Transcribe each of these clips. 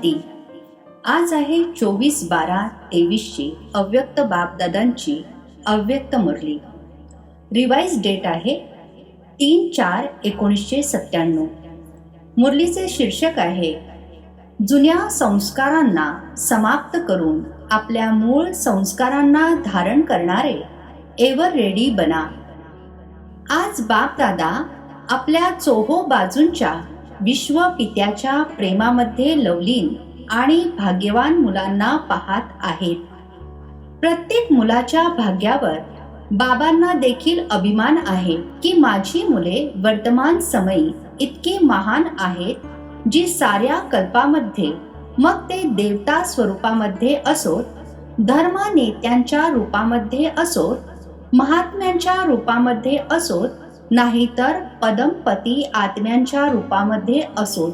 शांती. आज आहे 24/12/23ची अव्यक्त बापदादांची अव्यक्त मुरली. रिवाइज डेट आहे 3/4/1997. मुरलीचे शीर्षक आहे जुन्या संस्कारांना समाप्त करून आपल्या मूळ संस्कारांना धारण करणारे एव्हर रेडी बना. आज बापदादा आपल्या चोहो बाजूंच्या विश्वपित्याच्या प्रेमामध्ये लवलीन आणि भाग्यवान मुलांना पाहत आहेत. प्रत्येक मुलाच्या भाग्यावर बाबांना देखील अभिमान आहे की माझी मुले वर्तमान समयी इतके महान आहेत, जी साऱ्या कल्पामध्ये, मग ते देवता स्वरूपामध्ये असोत, धर्म नेत्यांच्या रूपामध्ये असोत, महात्म्यांच्या रूपामध्ये असोत, नाहीतर पदमपती आत्म्यांच्या रूपामध्ये असोत,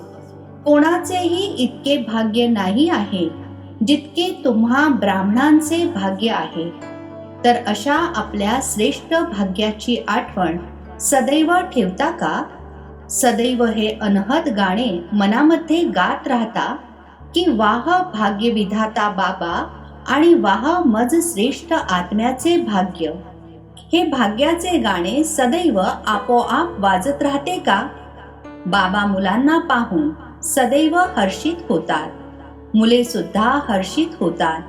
कोणाचेही इतके भाग्य नाही आहे जितके तुम्हा ब्राह्मणांचे भाग्य आहे. तर अशा आपल्या श्रेष्ठ भाग्याची आठवण सदैव ठेवता का? सदैव हे अनहद गाणे मनामध्ये गात राहता की वाह भाग्य विधाता बाबा आणि वाह मज श्रेष्ठ आत्म्याचे भाग्य, हे भाग्याचे गाणे सदैव आपोआप वाजत राहते का? बाबा मुलांना पाहून सदैव हर्षित होतात, मुले सुद्धा हर्षित होतात,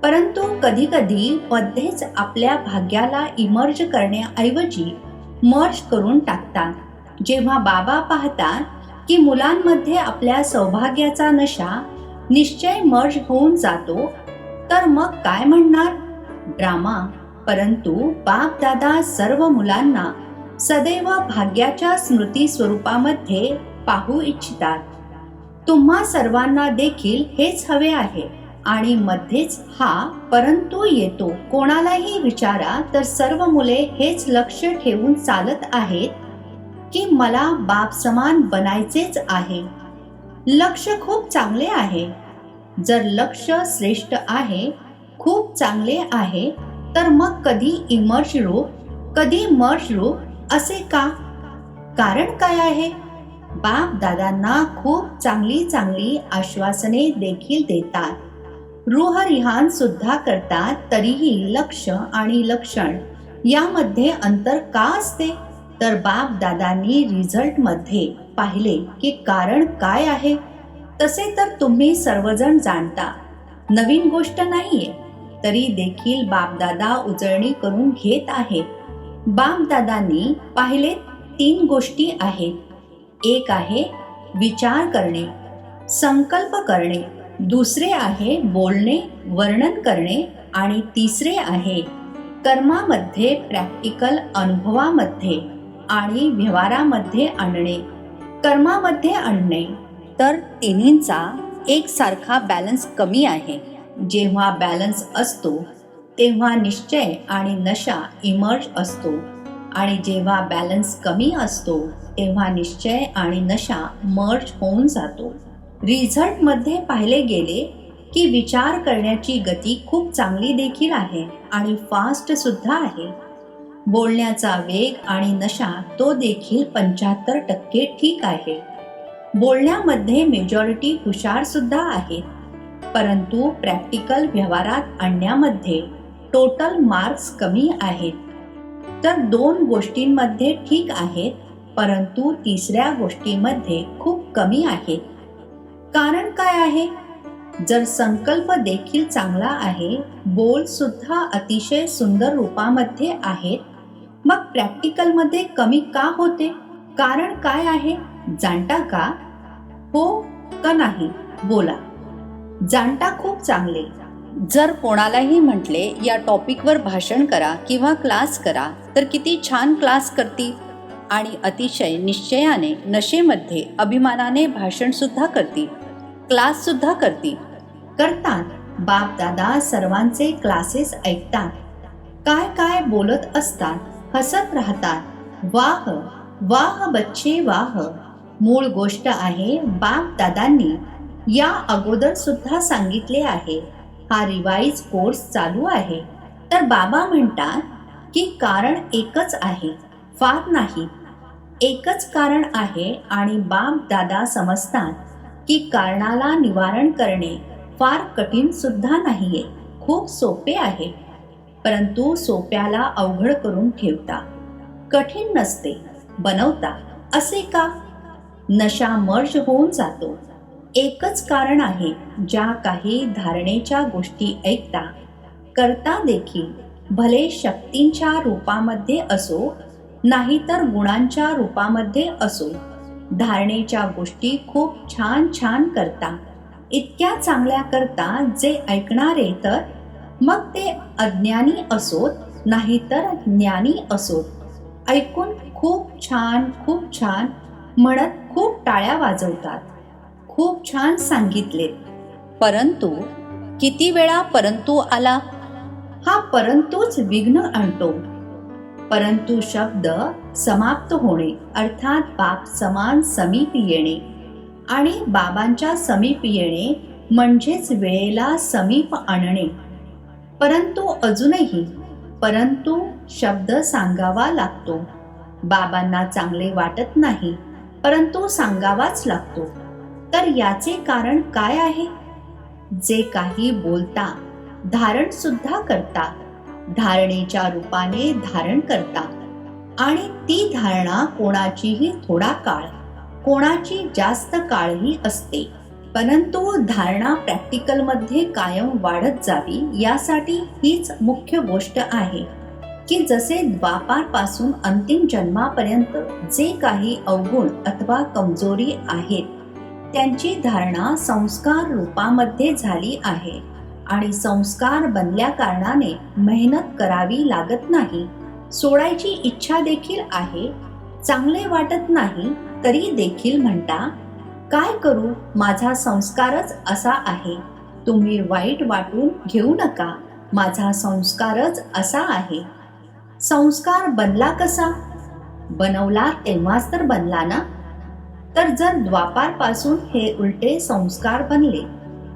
परंतु कधी कधी मध्येच आपल्या भाग्याला इमर्ज करण्याऐवजी मर्ज करून टाकतात. जेव्हा बाबा पाहतात की मुलांमध्ये आपल्या सौभाग्याचा नशा निश्चय मर्ज होऊन जातो, तर मग काय म्हणणार? ड्रामा. परंतु बाप दादा सर्व मुलांना सदैव भाग्याच्या स्मृती स्वरूपामध्ये पाहू इच्छितात. तुम्हा सर्वांना देखील हेच हवे आहे आणि मध्येच हा परंतु येतो. कोणालाही विचारा तर सर्व मुले हेच लक्ष ठेवून चालत आहेत की मला बाप समान बनायचेच आहे. लक्ष खूप चांगले आहे. जर लक्ष श्रेष्ठ आहे, खूप चांगले आहे, तर मग कधी इमर्ज रूप, कधी मर्ज रूप असे का? कारण काय आहे? बाप दादांना खूप चांगली चांगली आश्वासने देखील देतात, रूहरिहान सुद्धा करतात, तरीही लक्ष आणि लक्षण यामध्ये अंतर का असते? तर बाप दादांनी रिझल्ट मध्ये पाहिले की कारण काय आहे. तसे तर तुम्ही सर्वजण जाणता, नवीन गोष्ट नाहीये, तरी देखील बापदादा उजळणी करून घेत आहेत. बापदादांनी पाहिले 3 गोष्टी आहेत. एक आहे विचार करणे, संकल्प करणे, दुसरे आहे बोलणे, वर्णन करणे, आणि तिसरे आहे कर्मामध्ये, प्रॅक्टिकल अनुभवामध्ये आणि व्यवहारामध्ये आणणे. कर्मामध्ये आणणे तर तिन्हींचा एकसारखा बॅलन्स कमी आहे. जेव्हा बॅलन्स असतो तेव्हा निश्चय आणि नशा इमर्ज असतो, आणि जेव्हा बॅलन्स कमी असतो तेव्हा निश्चय आणि नशा मर्ज होऊन जातो. रिझल्ट मध्ये पाहिले गेले की विचार करण्याची गती खूप चांगली देखील आहे आणि फास्ट सुद्धा आहे. बोलण्याचा वेग आणि नशा तो देखील 75% ठीक आहे. बोलण्यामध्ये मेजॉरिटी हुशार सुद्धा आहेत, परंतु प्रॅक्टिकल व्यवहारात आणण्यामध्ये टोटल मार्क्स कमी आहेत. तर 2 गोष्टींमध्ये ठीक आहेत, परंतु तिसऱ्या गोष्टीमध्ये खूप कमी आहेत. कारण काय आहे? जर संकल्प देखील चांगला आहे, बोल सुद्धा अतिशय सुंदर रूपामध्ये आहेत, मग प्रॅक्टिकल मध्ये कमी का होते? कारण काय आहे? जाणता का? हो का नाही? बोला. जाणता खूप चांगले. जर कोणालाही म्हटले या टॉपिकवर भाषण करा किंवा क्लास करा, तर किती छान क्लास करतील आणि अतिशय निश्चयाने, नशेमध्ये, अभिमानाने भाषण सुद्धा करतील, क्लास सुद्धा करतात. बाप दादा सर्वांचे क्लासेस ऐकतात, काय काय बोलत असतात, हसत राहतात. वाह वाह बच्चे वाह. मूळ गोष्ट आहे बाप दादांनी या अगोदर सुद्धा सांगितले आहे. हा रिवाइज कोर्स चालू आहे. तर बाबा म्हणतात की कारण एकच आहे, फार नाही. एकच कारण आहे आणि बाप दादा समजतात की कारणाला निवारण करणे फार कठीण सुद्धा नाहीये, खूप सोपे आहे. परंतु सोप्याला अवघड करून ठेवता. कठीण नसते, बनवता. असे का? नशा मर्ज होऊन जातो. एकच कारण आहे, ज्या काही धारणेच्या गोष्टी ऐकता करता देखील, भले शक्तींच्या रूपामध्ये असो नाहीतर गुणांच्या रूपामध्ये असो, धारणेच्या गोष्टी खूप छान छान करता. इतक्या चांगल्या करता जे ऐकणारे तर मग ते अज्ञानी असोत नाहीतर ज्ञानी असोत, ऐकून खूप छान म्हणत खूप टाळ्या वाजवतात. खूप छान सांगितले. परंतु किती वेळा परंतु आला? हा परंतुच विघ्न आणतो. परंतु शब्द समाप्त होणे अर्थात बाप समान समीप येणे, आणि बाबांच्या समीप येणे म्हणजेच वेळेला समीप आणणे. परंतु अजूनही परंतु शब्द सांगावा लागतो. बाबांना चांगले वाटत नाही, परंतु सांगावाच लागतो. तर याचे कारण काय आहे? जे काही बोलता, धारण सुद्धा करता, धारणेच्या रूपाने धारण करता, आणि ती धारणा कोणाचीही थोडा काळ, कोणाची जास्त काळही असते. परंतु धारणा प्रॅक्टिकलमध्ये कायम वाढत जावी यासाठी हीच मुख्य गोष्ट आहे की जसे द्वापारपासून अंतिम जन्मापर्यंत जे काही अवगुण अथवा कमजोरी आहेत त्यांची धारणा संस्कार रूपामध्ये झाली आहे, आणि संस्कार बनल्या कारणाने मेहनत करावी लागत नाही. सोडायची इच्छा देखील आहे. चांगले वाटत नाही तरी देखील म्हणता, काय करू, माझा संस्कारच असा आहे. तुम्ही वाईट वाटून घेऊ नका, माझा संस्कारच असा आहे. संस्कार बनला कसा? बनवला तेव्हाच तर बनला ना. तर जर द्वापारपासून हे उलटे संस्कार बनले,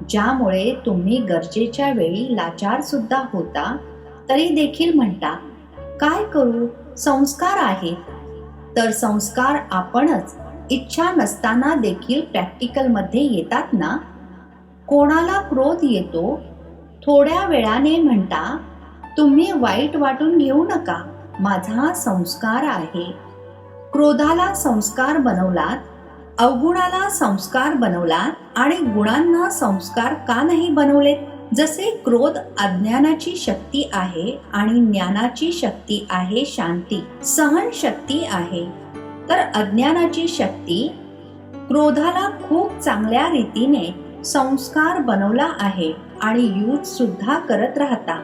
ज्यामुळे तुम्ही गरजेच्या वेळी लाचार सुद्धा होता, तरी देखील म्हणता, काय करू, संस्कार आहेत. तर संस्कार आपणच इच्छा नसताना देखील प्रॅक्टिकलमध्ये येतात ना. कोणाला क्रोध येतो, थोड्या वेळाने म्हणता, तुम्ही वाईट वाटून घेऊ नका, माझा संस्कार आहे. क्रोधाला संस्कार बनवलात, अवगुणाला संस्कार बनवलात, आणि गुणांना संस्कार का नाही बनवलेत? जसे क्रोध अज्ञानाची शक्ती आहे आणि ज्ञानाची शक्ती आहे शांती, सहन शक्ती आहे. तर अज्ञानाची शक्ती क्रोधाला खूप चांगल्या रीतीने संस्कार बनवला आहे, आणि यूज सुद्धा करत राहता,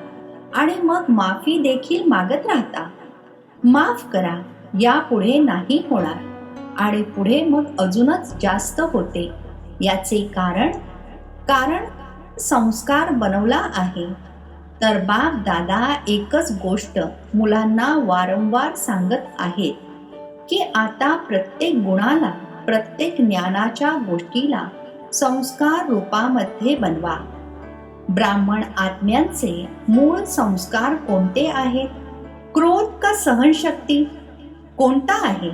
आणि मग माफी देखील मागत राहता. माफ करा, यापुढे नाही होणार, आणि पुढे मग अजूनच जास्त होते. याचे कारण संस्कार बनवला आहे. तर बाप दादा एकच गोष्ट मुलांना वारंवार सांगत आहेत की आता प्रत्येक गुणाला, प्रत्येक ज्ञानाच्या गोष्टीला संस्कार रूपामध्ये बनवा. ब्राह्मण आत्म्यांचे मूळ संस्कार कोणते आहेत? क्रोध का सहनशक्ती? कोणता आहे?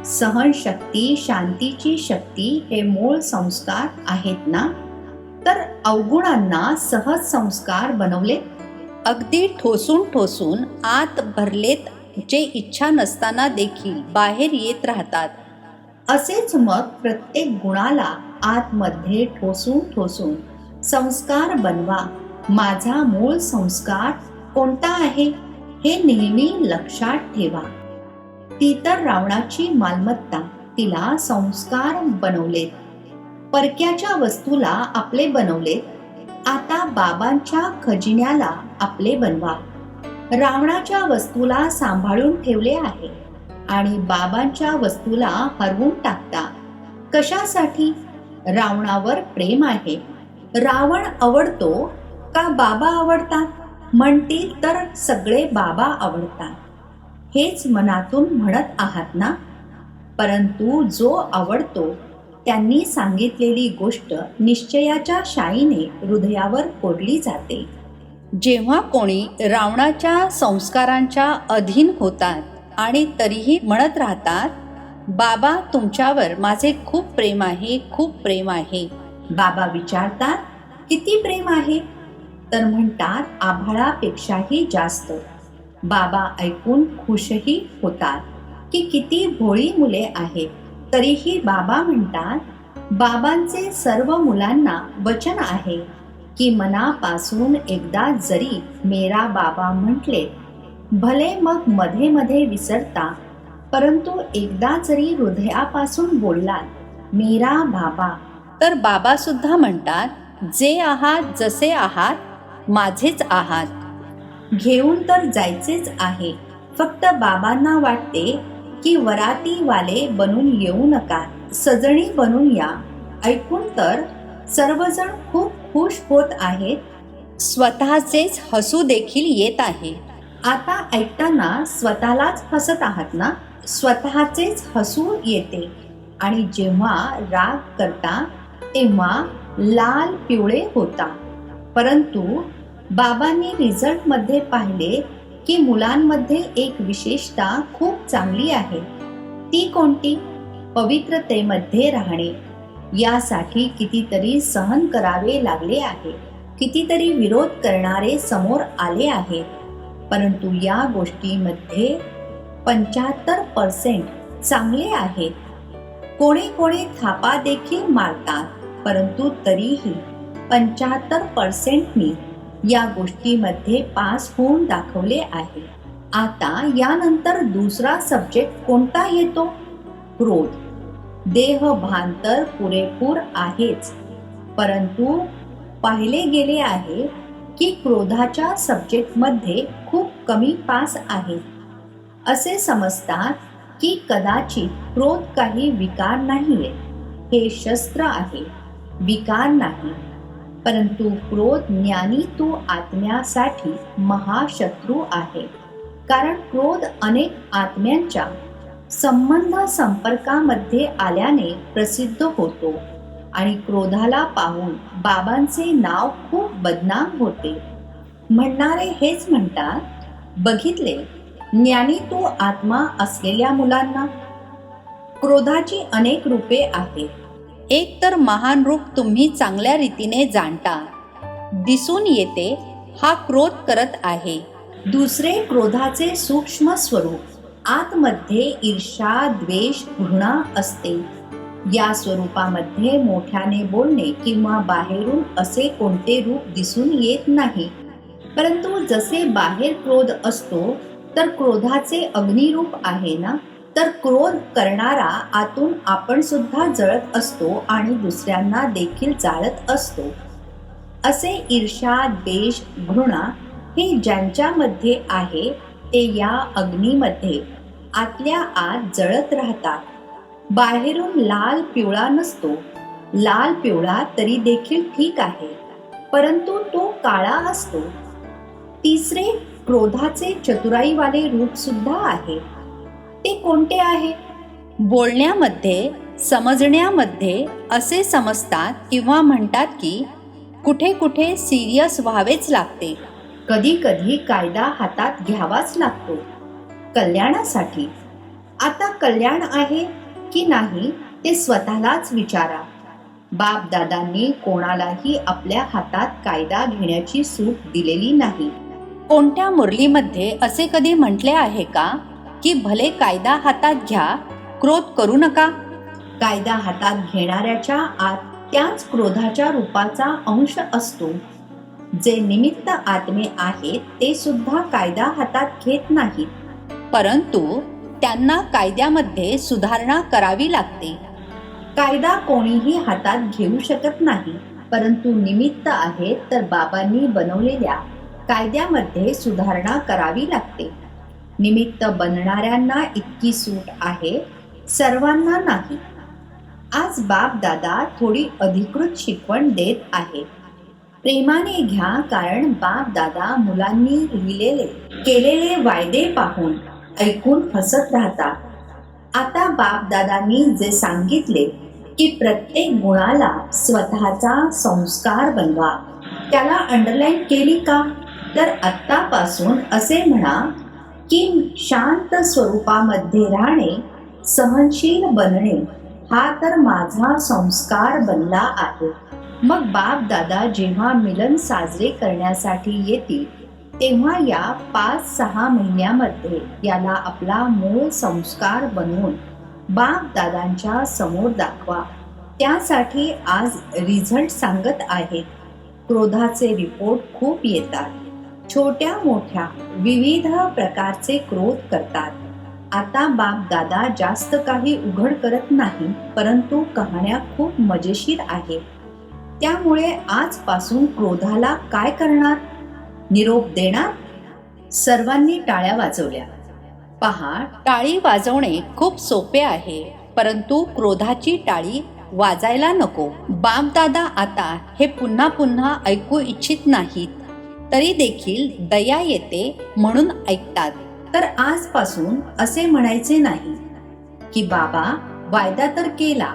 सहनशक्ती, शांतीची शक्ती हे मूळ संस्कार आहेत ना. तर अवगुणांना सहज संस्कार बनवले, अगदी ठोसून आत भरलेत, जे इच्छा नसताना देखील बाहेर येत राहतात. असेच मग प्रत्येक गुणाला आतमध्ये ठोसून संस्कार बनवा. माझा मूळ संस्कार कोणता आहे हे नेहमी लक्षात ठेवा. ती तर रावणाची मालमत्ता, तिला संस्कार बनवलेत. परक्याच्या वस्तूला आपले बनवलेत. आता बाबांच्या खजिन्याला आपले बनवा. रावणाच्या वस्तूला सांभाळून ठेवले आहे आणि बाबांच्या वस्तूला हरवून टाकता. कशासाठी? रावणावर प्रेम आहे. रावण आवडतो का बाबा आवडतात? म्हणतील तर सगळे बाबा आवडतात, हेच मनातून म्हणत आहात ना. परंतु जो आवडतो त्यांनी सांगितलेली गोष्ट निश्चयाच्या शाईने हृदयावर कोरली जाते. जेव्हा कोणी रावणाच्या संस्कारांच्या अधीन होतात आणि तरीही म्हणत राहतात बाबा, तुमच्यावर माझे खूप प्रेम आहे, खूप प्रेम आहे. बाबा विचारतात, किती प्रेम आहे? तर म्हणतात, आभाळापेक्षाही जास्त. बाबा ऐकून खुशही होतात की किती भोळी मुले आहेत. तरीही बाबा म्हणतात, बाबांचे सर्व मुलांना वचन आहे की मनापासून एकदा जरी मेरा बाबा म्हटले, भले मग मध्ये मध्ये विसरता, परंतु एकदा जरी हृदयापासून बोललात मेरा बाबा, तर बाबा सुद्धा म्हणतात, जे आहात जसे आहात माझेच आहात. घेऊन तर जायचेच आहे, फक्त बाबांना वाटते की वरातीवाले बनून येऊ नका, सजणी बनून या. ऐकून तर सर्वजण खूप खुश होत आहेत, स्वतःचेच हसू देखील येत आहे. आता ऐकताना स्वतःलाच हसत आहात ना? स्वतःचेच हसू येते. आणि जेव्हा राग करता तेव्हा लाल पिवळे होता. परंतु बाबांनी रिझल्टमध्ये पाहिले की मुलांमध्ये एक विशेषता खूप चांगली आहे. ती कोणती? पवित्रतेमध्ये राहणे. यासाठी कितीतरी सहन करावे लागले आहे, कितीतरी विरोध करणारे समोर आले आहेत, परंतु या गोष्टीमध्ये 75% चांगले आहेत. कोणी कोणी थापा देखील मारतात, परंतु तरीही 75%नी या गोष्टीमध्ये पास होऊन दाखवले आहे. आता यानंतर दुसरा सब्जेक्ट कोणता येतो? क्रोध. देहभान तर पुरेपूर आहेच, परंतु पाहिले गेले आहे की क्रोधाच्या सब्जेक्टमध्ये खूप कमी पास आहेत. असे समजतात की कदाचित क्रोध काही विकार नाहीये, हे शस्त्र आहे, विकार नाही. परंतु क्रोध ज्ञानी तो आत्म्यासाठी महाशत्रू आहे. कारण क्रोध अनेक आत्म्यांच्या संबंध संपर्कामध्ये आल्याने प्रसिद्ध होतो आणि क्रोधाला पाहून बाबांचे नाव खूप बदनाम होते. म्हणणारे हेच म्हणतात, बघितले ज्ञानी तो आत्मा असलेल्या मुलांना. क्रोधाची अनेक रूपे आहेत. एक तर महान रूप तुम्ही चांगल्या रीतीने जाणता, दिसून येते हा क्रोध करत आहे. दुसरे क्रोधाचे सूक्ष्म स्वरूप आतमध्ये ईर्ष्या, द्वेष, घृणा असते. या स्वरूपामध्ये मोठ्याने बोलणे किंवा बाहेरून असे कोणते रूप दिसून येत नाही. परंतु जसे बाहेर क्रोध असतो तर क्रोधाचे अग्निरूप आहे ना, तर क्रोध करणारा आतून आपण सुद्धा जळत असतो आणि दुसऱ्यांना देखील जाळत असतो. असे ईर्ष्या, द्वेष, घृणा हे ज्यांच्यामध्ये आहे ते या अग्नीमध्ये आतल्या आत जळत राहतात. बाहेरून लाल पिवळा नसतो. लाल पिवळा तरी देखील ठीक आहे, परंतु तो काळा असतो. तिसरे क्रोधाचे चतुराईवाले रूप सुद्धा आहे. ते कोणते आहे? बोलण्यामध्ये, समजण्यामध्ये असे समजतात किंवा म्हणतात की कुठे कुठे सिरियस व्हावेच लागते. कधी कधी कायदा हातात घ्यावाच लागतो कल्याणासाठी. आता कल्याण आहे की नाही ते स्वतःलाच विचारा. बाप दादांनी कोणालाही आपल्या हातात कायदा घेण्याची सूट दिलेली नाही. कोणत्या मुरलीमध्ये असे कधी म्हटले आहे का की भले कायदा हातात घ्या, क्रोध करू नका? कायदा हातात घेणाऱ्याच्या आत त्याच क्रोधाच्या रूपाचा अंश असतो. जे निमित्त आत्मे आहेत ते सुद्धा कायदा हातात घेत नाहीत, परंतु त्यांना कायद्यामध्ये सुधारणा करावी लागते. कायदा कोणीही हातात घेऊ शकत नाही, परंतु निमित्त आहेत तर बाबांनी बनवलेल्या कायद्यामध्ये सुधारणा करावी लागते. निमित्त बनणाऱ्यांना इतकी सूट आहे, सर्वांना नाही. आज बाप दादा थोडी अधिकृत शिकवण देत आहेत. प्रेमाने घ्या, कारण बाप दादा मुलांनी लिहिलेले केलेले वायदे पाहून ऐकून हसत राहतात. आता बाप दादांनी जे सांगितले की प्रत्येक गुणाला स्वतःचा संस्कार बनवा, त्याला अंडरलाईन केली का? तर आत्तापासून असे म्हणा की शांत स्वरूपामध्ये राहणे सहनशील बनणे हा तर माझा संस्कार बनला आहे. मग बाप दादा जेव्हा मिलन साजरे करण्यासाठी येतील तेव्हा या 5-6 महिन्यामध्ये याला आपला मूळ संस्कार बनवून बाप दादांच्या समोर दाखवा. त्यासाठी आज रिझल्ट सांगत आहेत. क्रोधाचे रिपोर्ट खूप येतात. छोट्या मोठ्या विविध प्रकारचे क्रोध करतात. आता बाप दादा जास्त काही उघड करत नाही, परंतु कहाण्या खूप मजेशीर आहेत. त्यामुळे आजपासून क्रोधाला काय करणार? निरोप देणार. सर्वांनी टाळ्या वाजवल्या. पहा, टाळी वाजवणे खूप सोपे आहे, परंतु क्रोधाची टाळी वाजायला नको. बापदादा आता हे पुन्हा पुन्हा ऐकू इच्छित नाहीत, तरी देखील दया येते म्हणून ऐकतात. तर आजपासून असे म्हणायचे नाही की बाबा वायदा तर केला,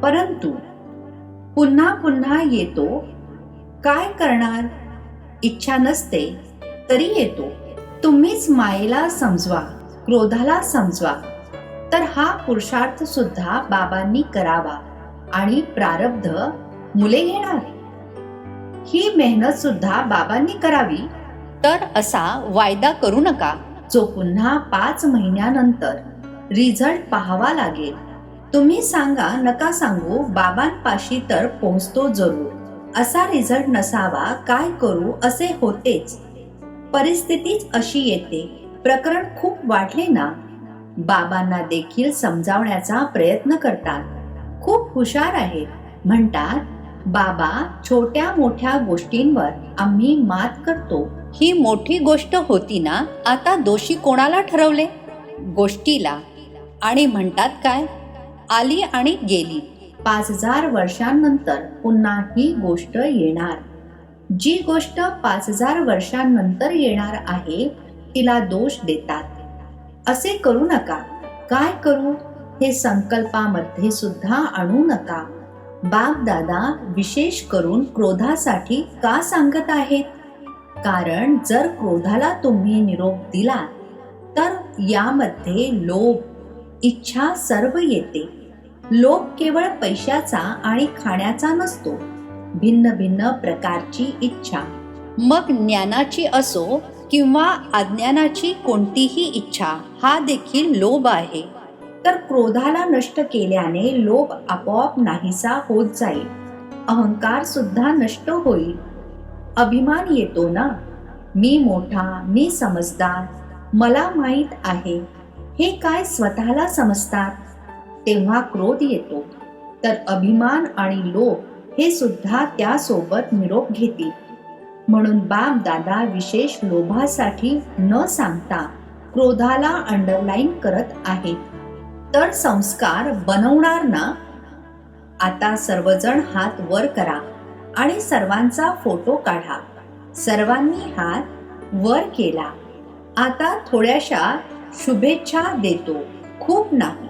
परंतु पुन्हा पुन्हा येतो, काय करणार? इच्छा नसते तरी येतो. तुम्हीच मायेला समजवा, क्रोधाला समजवा. तर हा पुरुषार्थ सुद्धा बाबांनी करावा आणि प्रारब्ध मुले घेणार. ही मेहनत सुद्धा बाबांनी करावी. तर असा वायदा करू नका जो पुन्हा 5 महिन्यानंतर रिझल्ट पाहावा लागेल. तुम्ही सांगा नका सांगू, बाबांपाशी तर पोहोचतो जरूर. असा रिझल्ट नसावा, काय करू असे होतेच. परिस्थितीच अशी येते. प्रकरण खूप वाढले ना, बाबांना देखील समजावण्याचा प्रयत्न करतात. खूप हुशार आहेत. म्हणतात बाबा छोट्या मोठ्या गोष्टींवर आम्ही मात करतो. ही मोठी गोष्ट होती ना, आता दोषी कोणाला ठरवले? गोष्टीला. आणि म्हणतात काय, आली आणि गेली. 5000 वर्षांनंतर पुन्हा ही गोष्ट येणार. जी गोष्ट 5000 वर्षांनंतर येणार आहे तिला दोष देतात. असे करू नका. काय करू हे संकल्पामध्ये सुद्धा आणू नका. बाप दादा विशेष करून क्रोधासाठी का सांगत आहेत? कारण जर क्रोधाला तुम्ही निरोप दिला तर यामध्ये लोभ, इच्छा सर्व येते. लोभ केवळ पैशाचा आणि खाण्याचा नसतो, भिन्न भिन्न प्रकारची इच्छा. मग ज्ञानाची असो किंवा अज्ञानाची कोणतीही इच्छा, हा देखील लोभ आहे. तर क्रोधाला नष्ट केल्याने लोभ आपोआप नाहीसा होत जाईल. अहंकार सुद्धा नष्ट होईल. अभिमान येतो ना, मी मोठा, मी समजदार, मला माहीत आहे, हे काय स्वतःला समजतात. तेव्हा क्रोध येतो. तर अभिमान आणि लोभ हे सुद्धा त्यासोबत निरोप घेतील. म्हणून बाप दादा विशेष लोभासाठी न सांगता क्रोधाला अंडरलाईन करत आहेत. तर संस्कार बनवणार ना? आता सर्वजण हात वर करा आणि सर्वांचा फोटो काढा. सर्वांनी हात वर केला. आता थोड्याशा शुभेच्छा देतो, खूप नाही.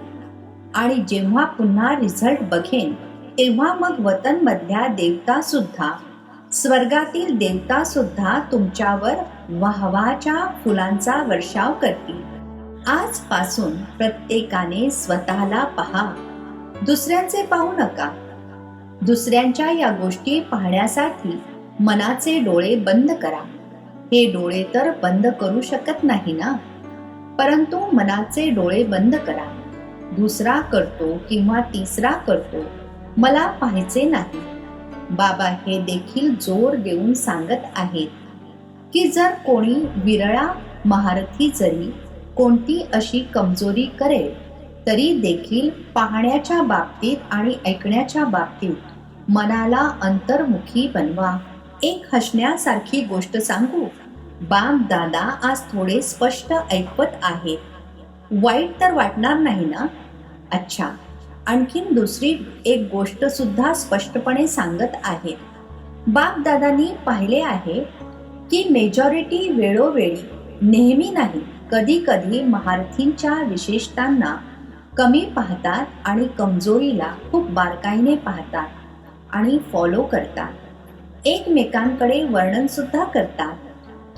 आणि जेव्हा पुन्हा रिझल्ट बघेन तेव्हा मग वतनमधल्या देवता सुद्धा, स्वर्गातील देवता सुद्धा तुमच्यावर वाहवाच्या फुलांचा वर्षाव करतील. आजपासून प्रत्येकाने स्वतःला पहा, दुसऱ्यांचे पाहू नका. दुसऱ्यांच्या या गोष्टी पाहण्यासाठी मनाचे डोळे बंद करा. हे डोळे तर बंद करू शकत नाही ना, परंतु मनाचे डोळे बंद करा. दुसरा करतो किंवा तिसरा करतो, मला पाहायचे नाही. बाबा हे देखील जोर देऊन सांगत आहेत की जर कोणी विरळा महारथी जरी कोणती अशी कमजोरी करेल तरी देखील पाहण्याच्या बाबतीत आणि ऐकण्याच्या बाबतीत मनाला अंतर्मुखी बनवा. एक हसण्यासारखी गोष्ट सांगू. बाप दादा आज थोडे स्पष्ट ऐकवत आहेत. वाईट तर वाटणार नाही ना? अच्छा, आणखीन दुसरी एक गोष्ट सुद्धा स्पष्टपणे सांगत आहेत. बाप दादांनी पाहिले आहे की मेजॉरिटी वेळोवेळी, नेहमी नाही, कधी कधी महारथींच्या विशेषतांना कमी पाहतात आणि कमजोरीला खूप बारकाईने पाहतात आणि फॉलो करतात. एकमेकांकडे वर्णन सुद्धा करतात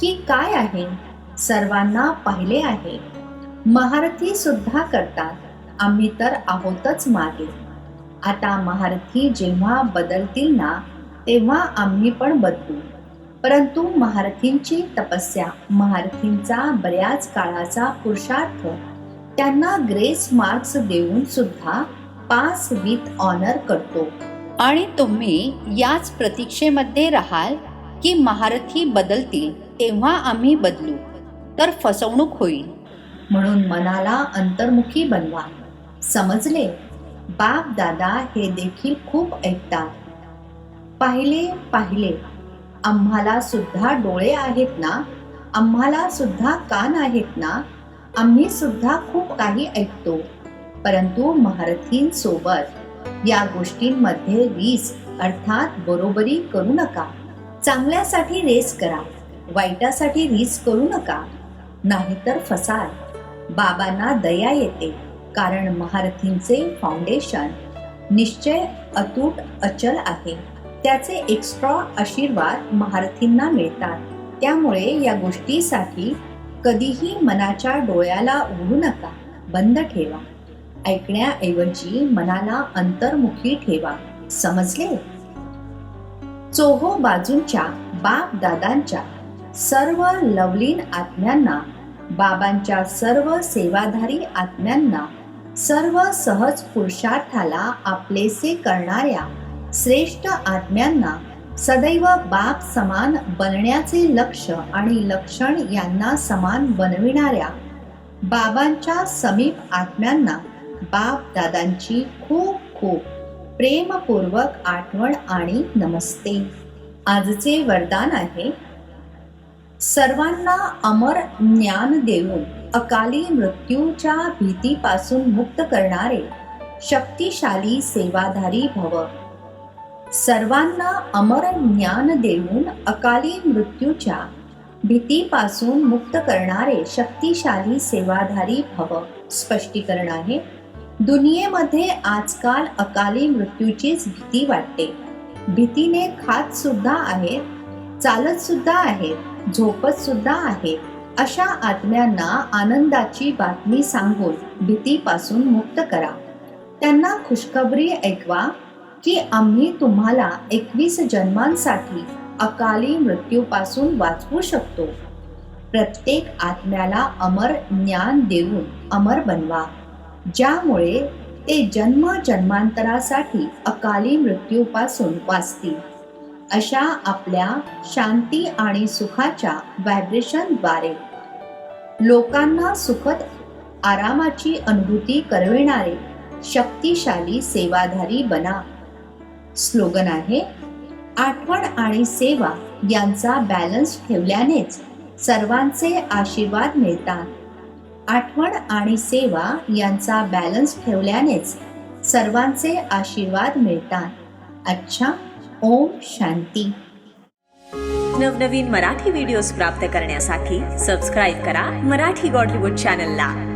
की काय आहे. सर्वांना पाहिले आहे. महारथी सुद्धा करतात. आम्ही तर आहोतच मागे. आता महारथी जेव्हा बदलतील ना तेव्हा आम्ही पण बदलू. परंतु महारथींची तपस्या, महारथींचा बऱ्याच काळाचा पुरुषार्थ त्यांना ग्रेस मार्क्स देऊन सुद्धा पास विथ ऑनर करतो. आणि तुम्ही याच प्रतीक्षेमध्ये राहाल की महारथी बदलतील तेव्हा आम्ही बदलू, तर फसवणूक होईल. म्हणून मनाला अंतर्मुखी बनवा. समजले? बाप दादा हे देखील खूप ऐकतात. पाहिले आम्हाला सुद्धा डोळे आहेत ना, आम्हाला सुद्धा कान आहेत ना, आम्ही सुद्धा खूप काही ऐकतो. परंतु महारथींसोबत या गोष्टींमध्ये रीस अर्थात बरोबरी करू नका. चांगल्यासाठी रेस करा, वाईटासाठी रीस करू नका, नाहीतर फसाल. बाबांना दया येते, कारण महारथींचे फाउंडेशन निश्चय अतूट अचल आहे. त्याचे एक्स्ट्रा आशीर्वाद महारथींना मिळतात. त्यामुळे या गोष्टीसाठी कधीही मनाच्या डोळ्याला उघडू नका, बंद ठेवा. ऐकण्याऐवजी मनाला अंतर्मुखी ठेवा. समजले? चोहो बाजूंच्या बाप दादांच्या सर्व लवलीन आत्म्यांना, बाबांच्या सर्व सेवाधारी आत्म्यांना, सर्व सहज पुरुषार्थाला आपलेसे करणाऱ्या श्रेष्ठ आत्म्यांना, सदैव बाप समान बनण्याचे लक्ष्य आणि लक्षण यांना समान बनविणाऱ्या बाबांच्या समीप आत्म्यांना बाप दादांची खूप खूप प्रेमपूर्वक आठवण आणि नमस्ते. आजचे वरदान आहे, सर्वांना अमर ज्ञान देऊन अकाली मृत्यूच्या भीतीपासून मुक्त करणारे शक्तिशाली सेवाधारी भव. सर्वांना अमर ज्ञान देऊन अकाली मृत्यूच्या भीतीपासून मुक्त करणारे शक्तिशाली सेवाधारी भव. स्पष्टीकरण आहे, दुनियेमध्ये आजकाल अकाली मृत्यूचीच भीती वाटते. भीतीने खात सुद्धा आहेत, चालत सुद्धा आहेत, झोपत सुद्धा आहेत. अशा आत्म्यांना आनंदाची बातमी सांगून भीतीपासून मुक्त करा. त्यांना खुशखबरी ऐकवा की आम्ही तुम्हाला 21 जन्मांसाठी अकाली मृत्यूपासून वाचवू शकतो. प्रत्येक आत्म्याला अमर ज्ञान देऊन अमर बनवा, ज्यामुळे ते जन्म जन्मांतरासाठी अकाली मृत्यूपासून वाचतील. अशा आपल्या शांती आणि सुखाच्या व्हायब्रेशनद्वारे लोकांना सुखद आरामाची अनुभूती करविणारे शक्तिशाली सेवाधारी बना. स्लोगन आहे, आठवण आणि सेवा यांचा बॅलन्स ठेवल्यानेच सर्वांचे आशीर्वाद मिळतात. आठवण आणि सेवा यांचा बॅलन्स ठेवल्यानेच सर्वांचे आशीर्वाद मिळतात. अच्छा, ओम शांती. नवनवीन मराठी व्हिडिओज प्राप्त करण्यासाठी सबस्क्राईब करा मराठी गॉड रिपोर्ट चॅनलला.